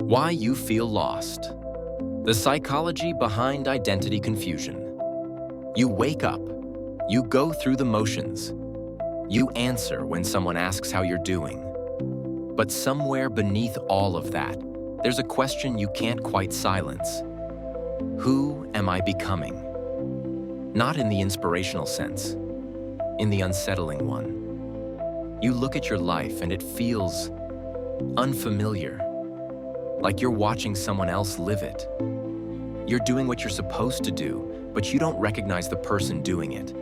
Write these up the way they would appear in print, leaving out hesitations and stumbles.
Why you feel lost. The psychology behind identity confusion. You wake up. You go through the motions. You answer when someone asks how you're doing. But somewhere beneath all of that, there's a question you can't quite silence. Who am I becoming? Not in the inspirational sense, in the unsettling one. You look at your life and it feels unfamiliar, like you're watching someone else live it. You're doing what you're supposed to do, but you don't recognize the person doing it.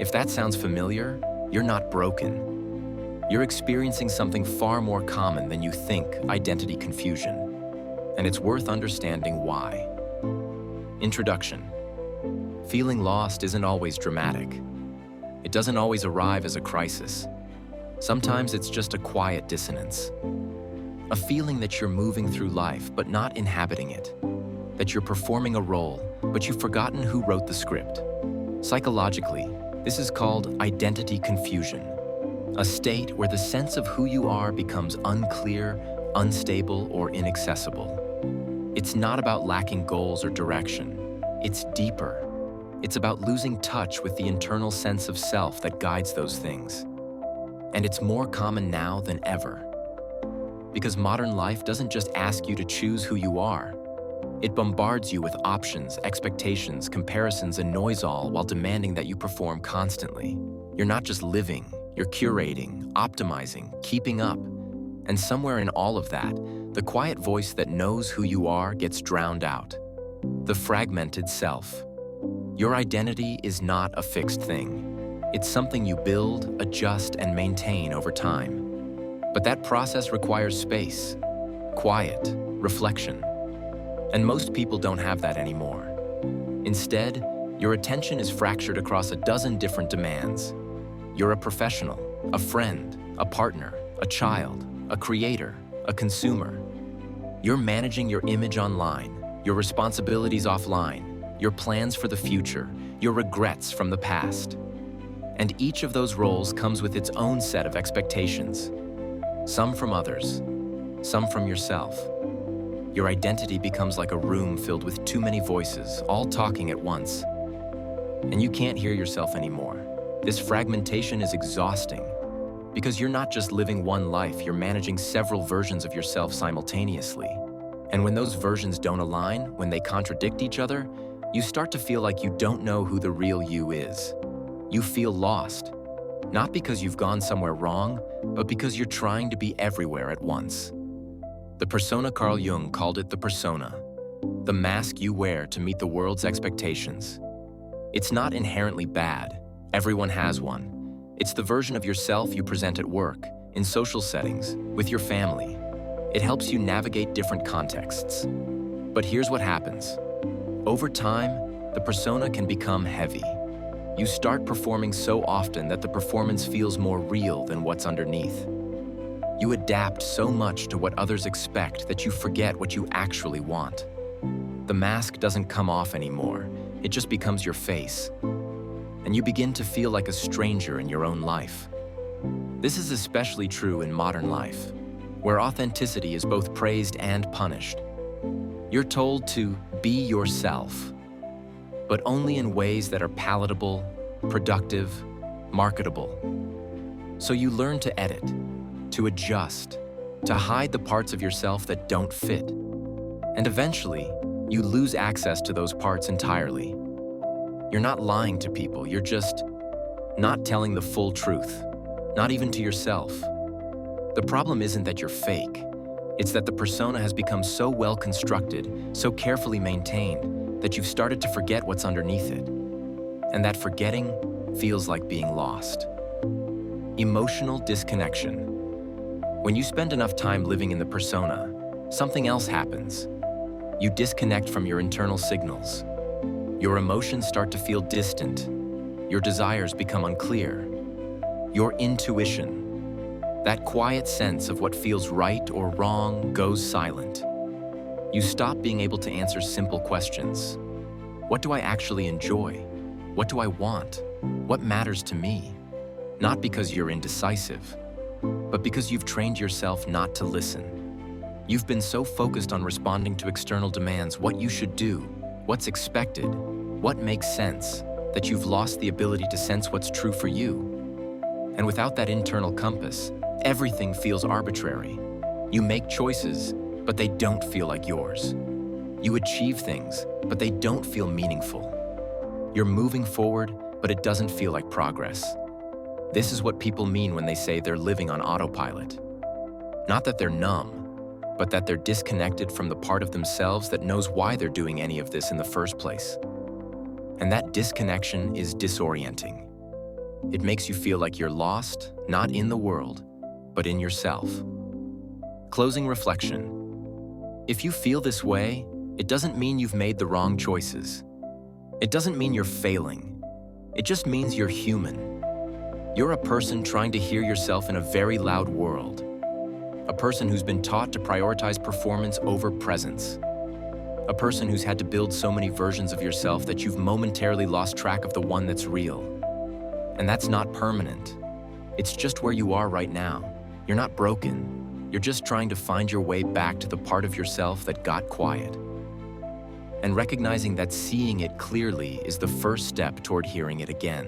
If that sounds familiar, you're not broken. You're experiencing something far more common than you think: identity confusion. And it's worth understanding why. Introduction. Feeling lost isn't always dramatic. It doesn't always arrive as a crisis. Sometimes it's just a quiet dissonance. A feeling that you're moving through life but not inhabiting it. That you're performing a role, but you've forgotten who wrote the script. Psychologically, this is called identity confusion. A state where the sense of who you are becomes unclear, unstable, or inaccessible. It's not about lacking goals or direction. It's deeper. It's about losing touch with the internal sense of self that guides those things. And it's more common now than ever. Because modern life doesn't just ask you to choose who you are. It bombards you with options, expectations, comparisons, and noise, all while demanding that you perform constantly. You're not just living, you're curating, optimizing, keeping up. And somewhere in all of that, the quiet voice that knows who you are gets drowned out. The fragmented self. Your identity is not a fixed thing. It's something you build, adjust, and maintain over time. But that process requires space, quiet, reflection. And most people don't have that anymore. Instead, your attention is fractured across a dozen different demands. You're a professional, a friend, a partner, a child, a creator, a consumer. You're managing your image online, your responsibilities offline, your plans for the future, your regrets from the past. And each of those roles comes with its own set of expectations. Some from others, some from yourself. Your identity becomes like a room filled with too many voices, all talking at once. And you can't hear yourself anymore. This fragmentation is exhausting because you're not just living one life, you're managing several versions of yourself simultaneously. And when those versions don't align, when they contradict each other, you start to feel like you don't know who the real you is. You feel lost, not because you've gone somewhere wrong, but because you're trying to be everywhere at once. The persona Carl Jung called it the persona, the mask you wear to meet the world's expectations. It's not inherently bad. Everyone has one. It's the version of yourself you present at work, in social settings, with your family. It helps you navigate different contexts. But here's what happens. Over time, the persona can become heavy. You start performing so often that the performance feels more real than what's underneath. You adapt so much to what others expect that you forget what you actually want. The mask doesn't come off anymore. It just becomes your face. And you begin to feel like a stranger in your own life. This is especially true in modern life, where authenticity is both praised and punished. You're told to be yourself, but only in ways that are palatable, productive, marketable. So you learn to edit, to adjust, to hide the parts of yourself that don't fit. And eventually, you lose access to those parts entirely. You're not lying to people, you're just not telling the full truth, not even to yourself. The problem isn't that you're fake. It's that the persona has become so well constructed, so carefully maintained, that you've started to forget what's underneath it. And that forgetting feels like being lost. Emotional disconnection. When you spend enough time living in the persona, something else happens. You disconnect from your internal signals. Your emotions start to feel distant. Your desires become unclear. Your intuition, that quiet sense of what feels right or wrong, goes silent. You stop being able to answer simple questions. What do I actually enjoy? What do I want? What matters to me? Not because you're indecisive, but because you've trained yourself not to listen. You've been so focused on responding to external demands, what you should do, what's expected, what makes sense, that you've lost the ability to sense what's true for you. And without that internal compass, everything feels arbitrary. You make choices, but they don't feel like yours. You achieve things, but they don't feel meaningful. You're moving forward, but it doesn't feel like progress. This is what people mean when they say they're living on autopilot. Not that they're numb, but that they're disconnected from the part of themselves that knows why they're doing any of this in the first place. And that disconnection is disorienting. It makes you feel like you're lost, not in the world, but in yourself. Closing reflection. If you feel this way, it doesn't mean you've made the wrong choices. It doesn't mean you're failing. It just means you're human. You're a person trying to hear yourself in a very loud world. A person who's been taught to prioritize performance over presence. A person who's had to build so many versions of yourself that you've momentarily lost track of the one that's real. And that's not permanent. It's just where you are right now. You're not broken. You're just trying to find your way back to the part of yourself that got quiet. And recognizing that seeing it clearly is the first step toward hearing it again.